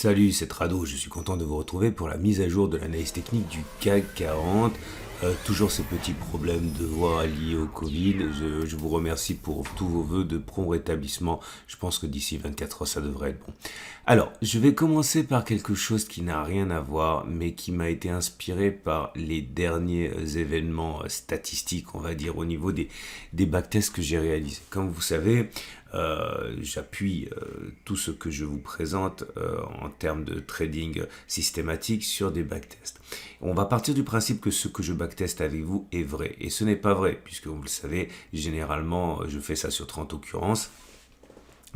Salut, c'est Rado, je suis content de vous retrouver pour la mise à jour de l'analyse technique du CAC 40. Toujours ces petits problèmes de voix liés au Covid. Je vous remercie pour tous vos vœux de prompt rétablissement. Je pense que d'ici 24 heures, ça devrait être bon. Alors, je vais commencer par quelque chose qui n'a rien à voir, mais qui m'a été inspiré par les derniers événements statistiques, on va dire, au niveau des backtests que j'ai réalisés. Comme vous savez, j'appuie tout ce que je vous présente en termes de trading systématique sur des backtests. On va partir du principe que ce que je backteste avec vous est vrai. Et ce n'est pas vrai, puisque vous le savez, généralement, je fais ça sur 30 occurrences.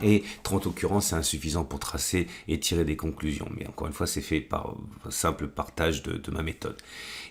Et 30 occurrences, c'est insuffisant pour tracer et tirer des conclusions. Mais encore une fois, c'est fait par simple partage de ma méthode.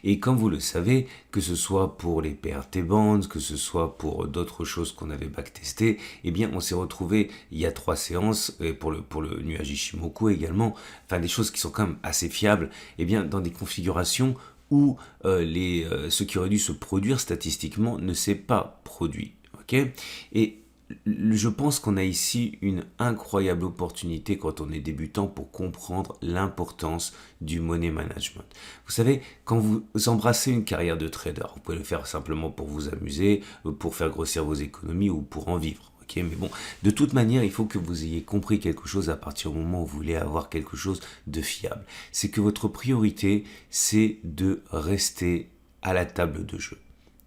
Et comme vous le savez, que ce soit pour les PRT bands, que ce soit pour d'autres choses qu'on avait backtestées, eh bien, on s'est retrouvé il y a 3 séances, et pour le nuage Ishimoku également, enfin des choses qui sont quand même assez fiables, eh bien, dans des configurations où ce qui aurait dû se produire statistiquement ne s'est pas produit. Okay, et je pense qu'on a ici une incroyable opportunité quand on est débutant pour comprendre l'importance du money management. Vous savez, quand vous embrassez une carrière de trader, vous pouvez le faire simplement pour vous amuser, pour faire grossir vos économies ou pour en vivre. Okay, mais bon, de toute manière, il faut que vous ayez compris quelque chose à partir du moment où vous voulez avoir quelque chose de fiable. C'est que votre priorité, c'est de rester à la table de jeu.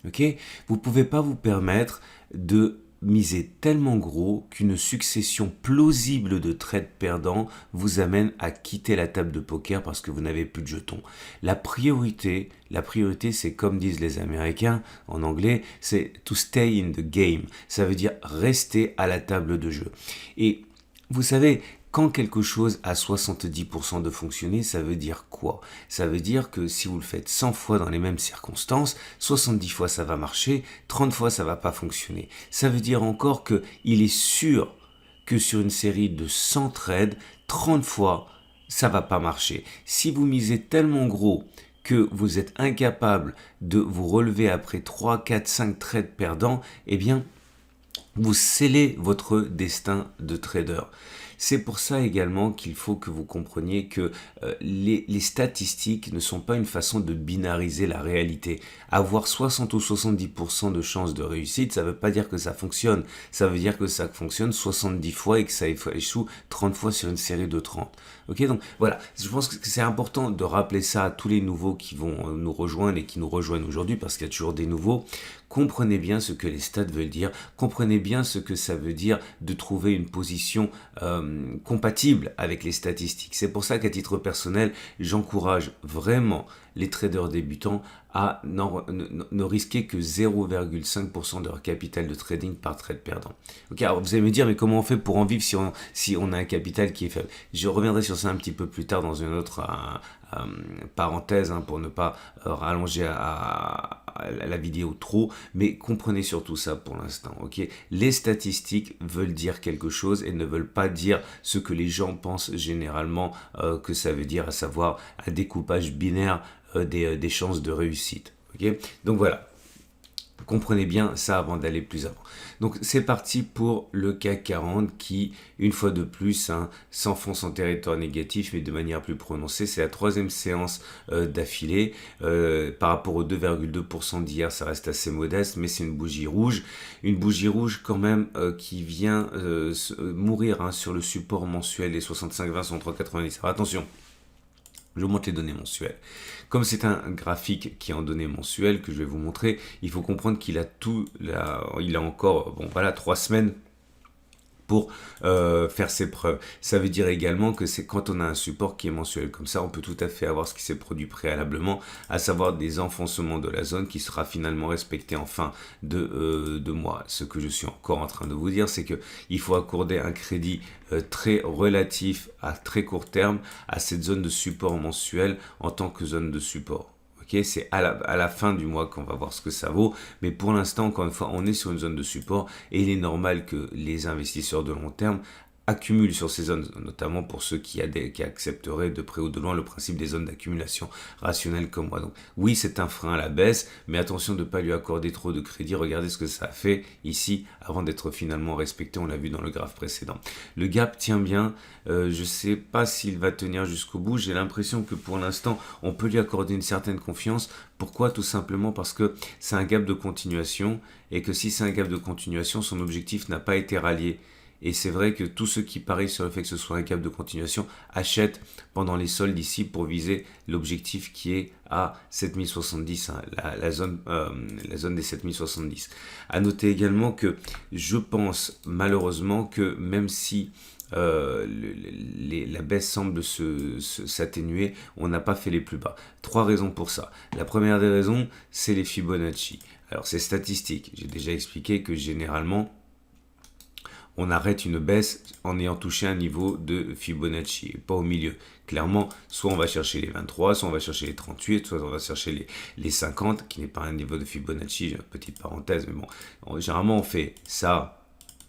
Okay, vous ne pouvez pas vous permettre de miser tellement gros qu'une succession plausible de trades perdants vous amène à quitter la table de poker parce que vous n'avez plus de jetons. La priorité, c'est comme disent les Américains en anglais, c'est to stay in the game. Ça veut dire rester à la table de jeu. Et vous savez, quand quelque chose a 70% de fonctionner, ça veut dire quoi? Ça veut dire que si vous le faites 100 fois dans les mêmes circonstances, 70 fois ça va marcher, 30 fois ça va pas fonctionner. Ça veut dire encore que il est sûr que sur une série de 100 trades, 30 fois ça va pas marcher. Si vous misez tellement gros que vous êtes incapable de vous relever après 3, 4, 5 trades perdants, eh bien, vous scellez votre destin de trader. C'est pour ça également qu'il faut que vous compreniez que les statistiques ne sont pas une façon de binariser la réalité. Avoir 60 ou 70% de chances de réussite, ça ne veut pas dire que ça fonctionne. Ça veut dire que ça fonctionne 70 fois et que ça échoue 30 fois sur une série de 30. Ok, donc voilà, je pense que c'est important de rappeler ça à tous les nouveaux qui vont nous rejoindre et qui nous rejoignent aujourd'hui parce qu'il y a toujours des nouveaux. Comprenez bien ce que les stats veulent dire, comprenez bien ce que ça veut dire de trouver une position compatible avec les statistiques. C'est pour ça qu'à titre personnel, j'encourage vraiment les traders débutants à ne risquer que 0,5% de leur capital de trading par trade perdant. Ok, alors vous allez me dire, mais comment on fait pour en vivre si on a un capital qui est faible? Je reviendrai sur ça un petit peu plus tard dans une autre parenthèse pour ne pas rallonger à la vidéo trop, mais comprenez surtout ça pour l'instant. Ok, les statistiques veulent dire quelque chose et ne veulent pas dire ce que les gens pensent généralement que ça veut dire, à savoir un découpage binaire des chances de réussite. Okay, donc voilà, comprenez bien ça avant d'aller plus avant. Donc c'est parti pour le CAC 40 qui, une fois de plus, s'enfonce en territoire négatif, mais de manière plus prononcée. C'est la 3e séance d'affilée. Par rapport aux 2,2% d'hier, ça reste assez modeste, mais c'est une bougie rouge. Une bougie rouge quand même qui vient mourir sur le support mensuel des 65,20 sur 3,90. Alors attention, je vous montre les données mensuelles. Comme c'est un graphique qui est en données mensuelles que je vais vous montrer, il faut comprendre qu'il a il a encore 3 semaines pour faire ses preuves. Ça veut dire également que c'est quand on a un support qui est mensuel comme ça, on peut tout à fait avoir ce qui s'est produit préalablement, à savoir des enfoncements de la zone qui sera finalement respecté en fin de mois. Ce que je suis encore en train de vous dire, c'est qu'il faut accorder un crédit très relatif à très court terme à cette zone de support mensuel en tant que zone de support. Okay, c'est à la fin du mois qu'on va voir ce que ça vaut, mais pour l'instant, encore une fois, on est sur une zone de support et il est normal que les investisseurs de long terme accumule sur ces zones, notamment pour ceux qui accepteraient de près ou de loin le principe des zones d'accumulation rationnelle comme moi. Donc oui, c'est un frein à la baisse, mais attention de ne pas lui accorder trop de crédit. Regardez ce que ça a fait ici avant d'être finalement respecté, on l'a vu dans le graphe précédent. Le gap tient bien, je ne sais pas s'il va tenir jusqu'au bout, j'ai l'impression que pour l'instant, on peut lui accorder une certaine confiance. Pourquoi? Tout simplement parce que c'est un gap de continuation, et que si c'est un gap de continuation, son objectif n'a pas été rallié. Et c'est vrai que tous ceux qui parient sur le fait que ce soit un gap de continuation achètent pendant les soldes ici pour viser l'objectif qui est à 7070, hein, la zone des 7070. À noter également que je pense malheureusement que même si la baisse semble s'atténuer, on n'a pas fait les plus bas. 3 raisons pour ça. La première des raisons, c'est les Fibonacci. Alors c'est statistique. J'ai déjà expliqué que généralement, on arrête une baisse en ayant touché un niveau de Fibonacci, pas au milieu. Clairement, soit on va chercher les 23, soit on va chercher les 38, soit on va chercher les 50, qui n'est pas un niveau de Fibonacci, petite parenthèse, mais bon, généralement on fait ça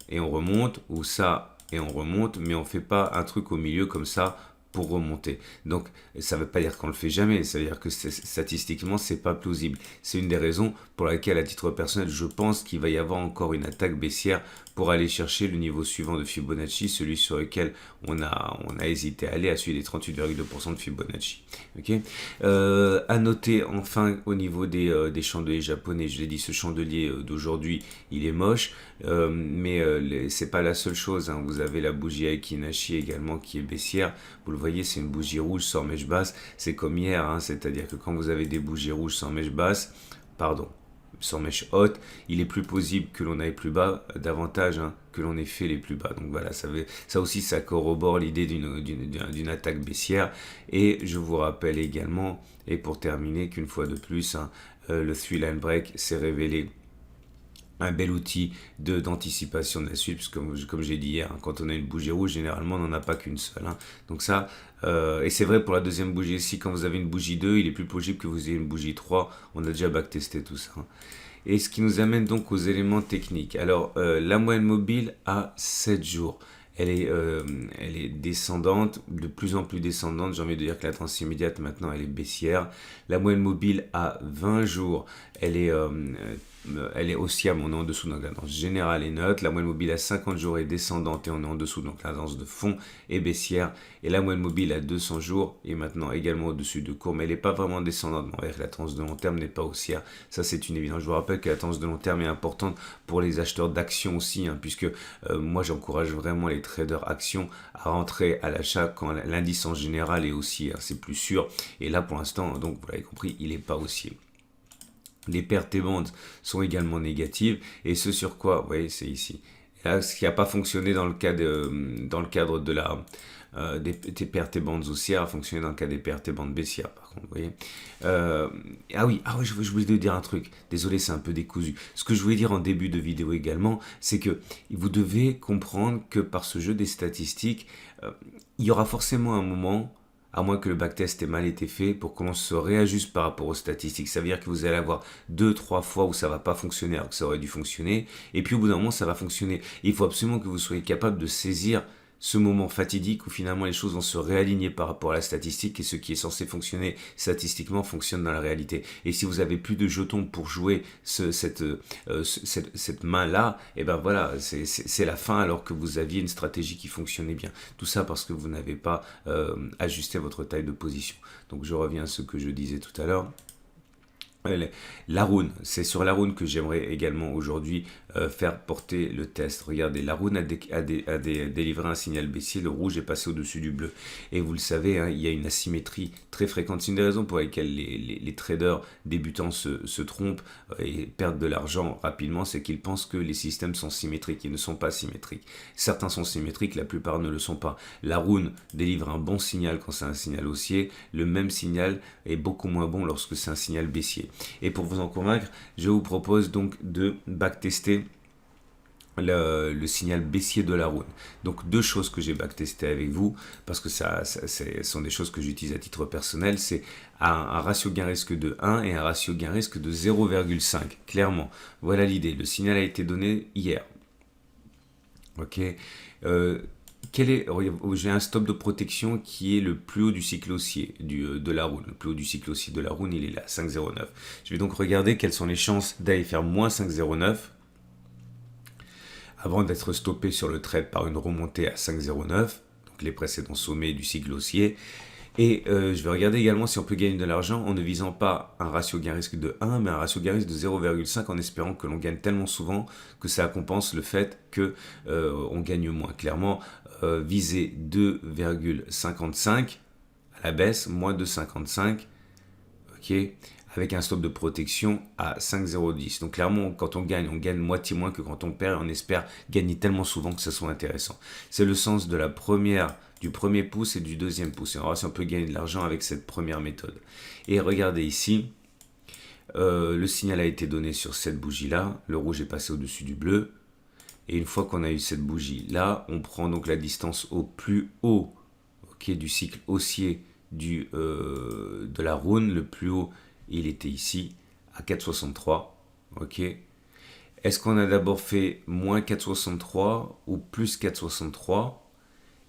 et on remonte, ou ça et on remonte, mais on ne fait pas un truc au milieu comme ça pour remonter. Donc, ça ne veut pas dire qu'on ne le fait jamais, ça veut dire que statistiquement, c'est pas plausible. C'est une des raisons pour laquelle, à titre personnel, je pense qu'il va y avoir encore une attaque baissière pour aller chercher le niveau suivant de Fibonacci, celui sur lequel on a hésité à aller, à celui des 38,2% de Fibonacci. Okay, à noter enfin au niveau des chandeliers japonais, je l'ai dit, ce chandelier d'aujourd'hui, il est moche, mais c'est pas la seule chose, hein. Vous avez la bougie Aiki-Nashi également qui est baissière. Vous le voyez, c'est une bougie rouge sans mèche basse. C'est comme hier, hein, c'est-à-dire que quand vous avez des bougies rouges sans mèche basse, sans mèche haute, il est plus possible que l'on aille plus bas, davantage, hein, que l'on ait fait les plus bas. Donc voilà, ça aussi, ça corrobore l'idée d'une attaque baissière. Et je vous rappelle également, et pour terminer, qu'une fois de plus, hein, le 3-line break s'est révélé un bel outil d'anticipation de la suite, parce que comme j'ai dit hier, hein, quand on a une bougie rouge, généralement on n'en a pas qu'une seule, hein. Donc ça, et c'est vrai pour la deuxième bougie ici, quand vous avez une bougie 2, il est plus possible que vous ayez une bougie 3, on a déjà backtesté tout ça, hein. Et ce qui nous amène donc aux éléments techniques. Alors, la moyenne mobile à 7 jours. Elle est descendante, de plus en plus descendante. J'ai envie de dire que la tendance immédiate, maintenant, elle est baissière. La moyenne mobile à 20 jours, elle est haussière, mais on est en dessous, donc la tendance générale est neutre. La moyenne mobile à 50 jours est descendante et on est en dessous, donc la tendance de fond est baissière. Et la moyenne mobile à 200 jours est maintenant également au-dessus de court, mais elle n'est pas vraiment descendante. On va dire que la tendance de long terme n'est pas haussière. Ça, c'est une évidence. Je vous rappelle que la tendance de long terme est importante pour les acheteurs d'actions aussi, hein, puisque moi, j'encourage vraiment les traders actions à rentrer à l'achat quand l'indice en général est haussier, hein, c'est plus sûr. Et là, pour l'instant, donc vous l'avez compris, il n'est pas haussier. Les pertes et bandes sont également négatives, et ce sur quoi, vous voyez, c'est ici. Là, ce qui n'a pas fonctionné dans le cadre des pertes et bandes haussières a fonctionné dans le cas des pertes et bandes baissières, par contre, vous voyez. Ah oui, je voulais te dire un truc. Désolé, c'est un peu décousu. Ce que je voulais dire en début de vidéo également, c'est que vous devez comprendre que par ce jeu des statistiques, il y aura forcément un moment, à moins que le backtest ait mal été fait, pour qu'on se réajuste par rapport aux statistiques. Ça veut dire que vous allez avoir 2-3 fois où ça va pas fonctionner alors que ça aurait dû fonctionner, et puis au bout d'un moment ça va fonctionner. Et il faut absolument que vous soyez capable de saisir ce moment fatidique où finalement les choses vont se réaligner par rapport à la statistique, et ce qui est censé fonctionner statistiquement fonctionne dans la réalité. Et si vous avez plus de jetons pour jouer cette main-là, et ben voilà, c'est la fin alors que vous aviez une stratégie qui fonctionnait bien. Tout ça parce que vous n'avez pas ajusté votre taille de position. Donc je reviens à ce que je disais tout à l'heure. La rune, c'est sur la rune que j'aimerais également aujourd'hui faire porter le test. Regardez, la rune a délivré un signal baissier, le rouge est passé au-dessus du bleu. Et vous le savez, hein, il y a une asymétrie très fréquente. C'est une des raisons pour lesquelles les traders débutants se trompent et perdent de l'argent rapidement, c'est qu'ils pensent que les systèmes sont symétriques. Ils ne sont pas symétriques. Certains sont symétriques, la plupart ne le sont pas. La rune délivre un bon signal quand c'est un signal haussier. Le même signal est beaucoup moins bon lorsque c'est un signal baissier. Et pour vous en convaincre, je vous propose donc de backtester le signal baissier de la rune. Donc deux choses que j'ai backtesté avec vous, parce que ce sont des choses que j'utilise à titre personnel, c'est un ratio gain-risque de 1 et un ratio gain-risque de 0,5. Clairement, voilà l'idée. Le signal a été donné hier. Ok. j'ai un stop de protection qui est le plus haut du cycle haussier de la Rune. Le plus haut du cycle haussier de la Rune, il est là, 5,09. Je vais donc regarder quelles sont les chances d'aller faire moins 5,09 avant d'être stoppé sur le trade par une remontée à 5,09, donc les précédents sommets du cycle haussier. Et je vais regarder également si on peut gagner de l'argent en ne visant pas un ratio gain-risque de 1, mais un ratio gain-risque de 0,5 en espérant que l'on gagne tellement souvent que ça compense le fait que on gagne moins. Clairement, viser 2,55 à la baisse, moins 2,55, ok, avec un stop de protection à 5,010. Donc clairement, quand on gagne moitié moins que quand on perd, et on espère gagner tellement souvent que ça soit intéressant. C'est le sens de du premier pouce et du deuxième pouce. Et on va voir si on peut gagner de l'argent avec cette première méthode. Et regardez ici, le signal a été donné sur cette bougie-là. Le rouge est passé au-dessus du bleu. Et une fois qu'on a eu cette bougie-là, on prend donc la distance au plus haut, okay, du cycle haussier de la Rune. Le plus haut, il était ici, à 4,63. Ok. Est-ce qu'on a d'abord fait moins 4,63 ou plus 4,63?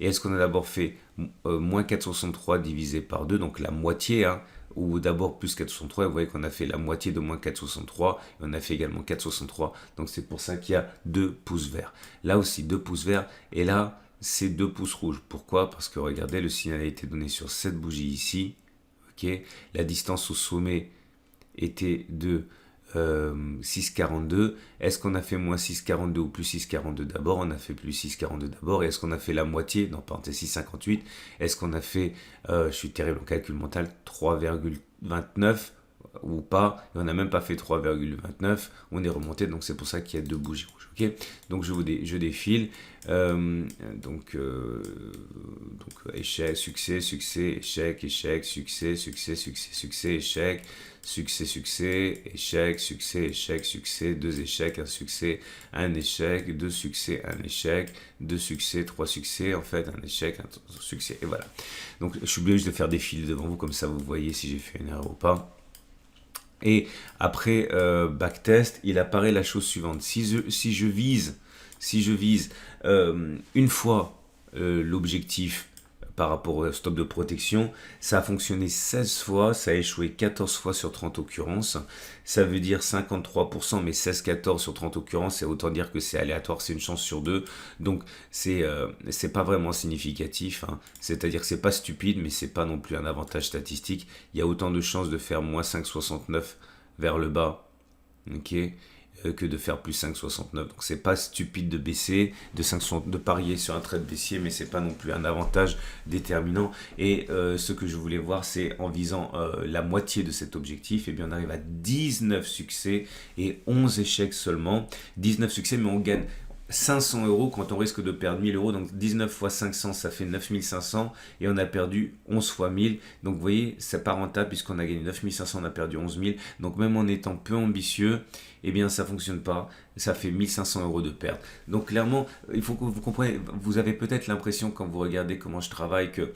Et est-ce qu'on a d'abord fait moins 4,63 divisé par 2, donc la moitié, hein, ou d'abord plus 4,63, vous voyez qu'on a fait la moitié de moins 4,63, et on a fait également 4,63, donc c'est pour ça qu'il y a 2 pouces verts. Là aussi 2 pouces verts, et là c'est 2 pouces rouges. Pourquoi? Parce que regardez, le signal a été donné sur cette bougie ici, ok, la distance au sommet était de 6,42. Est-ce qu'on a fait moins 6,42 ou plus 6,42 d'abord? On a fait plus 6,42 d'abord. Et est-ce qu'on a fait la moitié? Non, parenthèse 6,58. Est-ce qu'on a fait, je suis terrible en calcul mental, 3,29 ou pas? Et on n'a même pas fait 3,29. On est remonté, donc c'est pour ça qu'il y a 2 bougies rouges. Okay, donc je défile. Donc échec, succès, succès, échec, échec, succès, succès, succès, succès, échec, succès, succès, échec, succès, échec, succès, 2 échecs, un succès, un échec, 2 succès, un échec, 2 succès, 3 succès, en fait, un échec, un succès, et voilà. Donc je suis obligé de faire défiler devant vous, comme ça vous voyez si j'ai fait une erreur ou pas. Et après backtest, il apparaît la chose suivante. Si je vise une fois l'objectif par rapport au stop de protection, ça a fonctionné 16 fois, ça a échoué 14 fois sur 30 occurrences. Ça veut dire 53%, mais 16-14 sur 30 occurrences, c'est autant dire que c'est aléatoire, c'est une chance sur 2. Donc c'est pas vraiment significatif, hein. C'est-à-dire que c'est pas stupide, mais c'est pas non plus un avantage statistique. Il y a autant de chances de faire moins 5,69 vers le bas, ok, que de faire plus 5,69. Donc c'est pas stupide de baisser, de parier sur un trade baissier, mais c'est pas non plus un avantage déterminant. Et ce que je voulais voir, c'est en visant la moitié de cet objectif, et bien on arrive à 19 succès et 11 échecs seulement. 19 succès, mais on gagne 500 euros quand on risque de perdre 1000 euros. Donc 19 fois 500, ça fait 9500 et on a perdu 11 fois 1000. Donc vous voyez, c'est pas rentable puisqu'on a gagné 9500, on a perdu 11 000. Donc même en étant peu ambitieux, eh bien ça fonctionne pas. Ça fait 1500 euros de perte. Donc clairement, il faut que vous compreniez, vous avez peut-être l'impression quand vous regardez comment je travaille que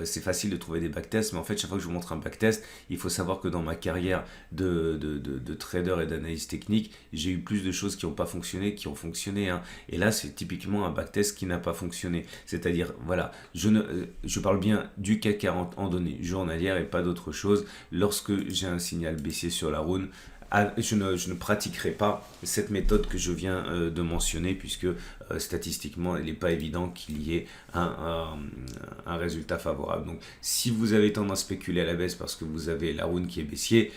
c'est facile de trouver des backtests, mais en fait chaque fois que je vous montre un backtest, il faut savoir que dans ma carrière de trader et d'analyse technique, j'ai eu plus de choses qui n'ont pas fonctionné, qui ont fonctionné, hein. Et là c'est typiquement un backtest qui n'a pas fonctionné. C'est-à-dire, voilà, je parle bien du CAC 40 en données journalières et pas d'autre chose. Lorsque j'ai un signal baissier sur la Rune, je ne pratiquerai pas cette méthode que je viens de mentionner puisque statistiquement il n'est pas évident qu'il y ait un résultat favorable. Donc si vous avez tendance à spéculer à la baisse parce que vous avez la Rune qui est baissier,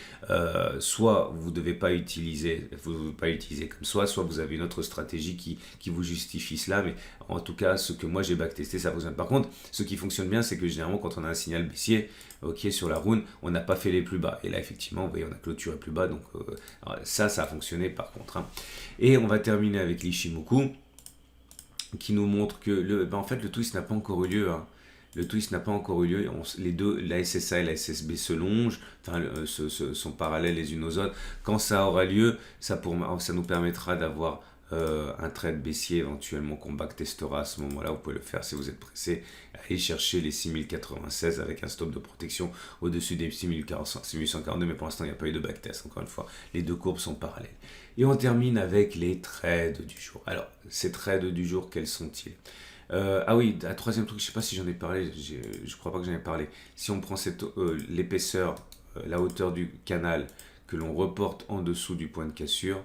soit vous ne devez pas utiliser comme soit vous avez une autre stratégie qui vous justifie cela, mais en tout cas ce que moi j'ai backtesté ça fonctionne. Par contre ce qui fonctionne bien c'est que généralement quand on a un signal baissier, ok, sur la Rune, on n'a pas fait les plus bas. Et là, effectivement, vous voyez, on a clôturé plus bas. Donc, ça a fonctionné par contre, hein. Et on va terminer avec l'Ichimoku, qui nous montre que en fait, le twist n'a pas encore eu lieu, hein. Le twist n'a pas encore eu lieu. Les deux, la SSA et la SSB se longent, enfin, sont parallèles les unes aux autres. Quand ça aura lieu, ça nous permettra d'avoir un trade baissier éventuellement qu'on backtestera à ce moment-là. Vous pouvez le faire si vous êtes pressé. Allez chercher les 6096 avec un stop de protection au-dessus des 6142, mais pour l'instant il n'y a pas eu de backtest. Encore une fois, les deux courbes sont parallèles. Et on termine avec les trades du jour. Alors, ces trades du jour, quels sont-ils? Ah oui, un troisième truc, je sais pas si j'en ai parlé, je crois pas que j'en ai parlé. Si on prend l'épaisseur, la hauteur du canal, que l'on reporte en dessous du point de cassure,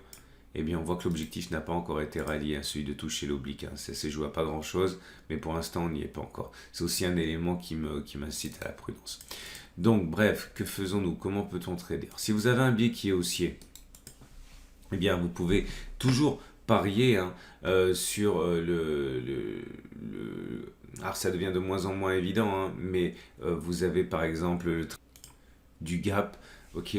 eh bien on voit que l'objectif n'a pas encore été rallié à celui de toucher l'oblique, hein. Ça s'est joué à pas grand chose, mais pour l'instant on n'y est pas encore. C'est aussi un élément qui m'incite à la prudence. Donc bref, que faisons-nous? Comment peut-on trader? Si vous avez un biais qui est haussier, eh bien vous pouvez toujours parier, hein, sur alors ça devient de moins en moins évident, hein, mais vous avez par exemple du gap, ok.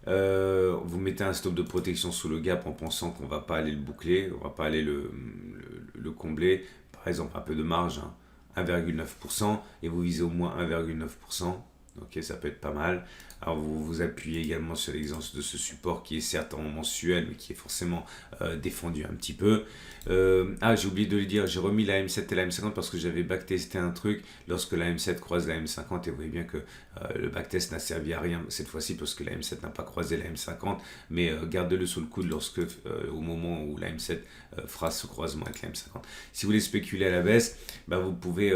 Vous mettez un stop de protection sous le gap en pensant qu'on va pas aller le boucler, on va pas aller le combler. Par exemple, un peu de marge, hein, 1,9%, et vous visez au moins 1,9%. Ok, ça peut être pas mal. Alors vous vous appuyez également sur l'exemple de ce support qui est certes en mensuel, mais qui est forcément défendu un petit peu. J'ai oublié de le dire, j'ai remis la M7 et la M50 parce que j'avais backtesté un truc lorsque la M7 croise la M50, et vous voyez bien que le backtest n'a servi à rien cette fois-ci parce que la M7 n'a pas croisé la M50, mais gardez-le sous le coude lorsque, au moment où la M7 fera ce croisement avec la M50. Si vous voulez spéculer à la baisse, vous pouvez...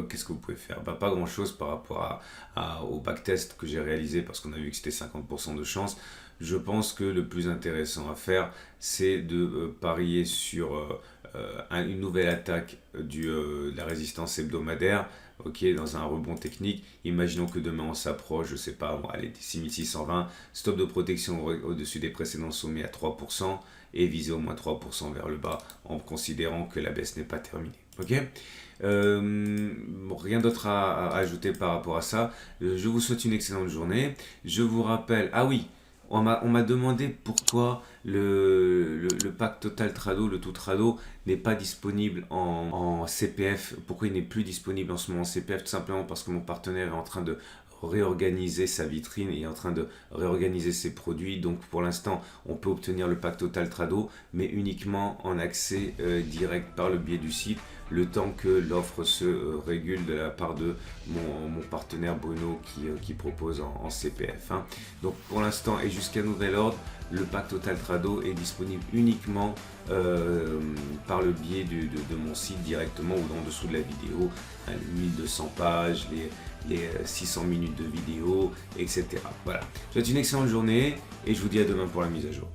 qu'est-ce que vous pouvez faire? Pas grand chose par rapport au backtest que j'ai réalisé parce qu'on a vu que c'était 50% de chance. Je pense que le plus intéressant à faire, c'est de parier sur une nouvelle attaque de la résistance hebdomadaire, ok, dans un rebond technique. Imaginons que demain on s'approche, je sais pas, allez, 6620, stop de protection au-dessus des précédents sommets à 3% et viser au moins 3% vers le bas en considérant que la baisse n'est pas terminée. Ok. Rien d'autre à ajouter par rapport à ça. Je vous souhaite une excellente journée. Je vous rappelle, ah oui, on m'a demandé pourquoi le pack Total Trado, le tout Trado, n'est pas disponible en CPF. Pourquoi il n'est plus disponible en ce moment en CPF? Tout simplement parce que mon partenaire est en train de réorganiser sa vitrine et est en train de réorganiser ses produits. Donc pour l'instant, on peut obtenir le pack Total Trado, mais uniquement en accès direct par le biais du site, le temps que l'offre se régule de la part de mon partenaire Bruno qui propose en CPF, hein. Donc pour l'instant et jusqu'à nouvel ordre, le pack Total Trado est disponible uniquement par le biais de mon site directement ou en dessous de la vidéo, hein, 1200 pages, les 600 minutes de vidéo, etc. Voilà. Je vous souhaite une excellente journée et je vous dis à demain pour la mise à jour.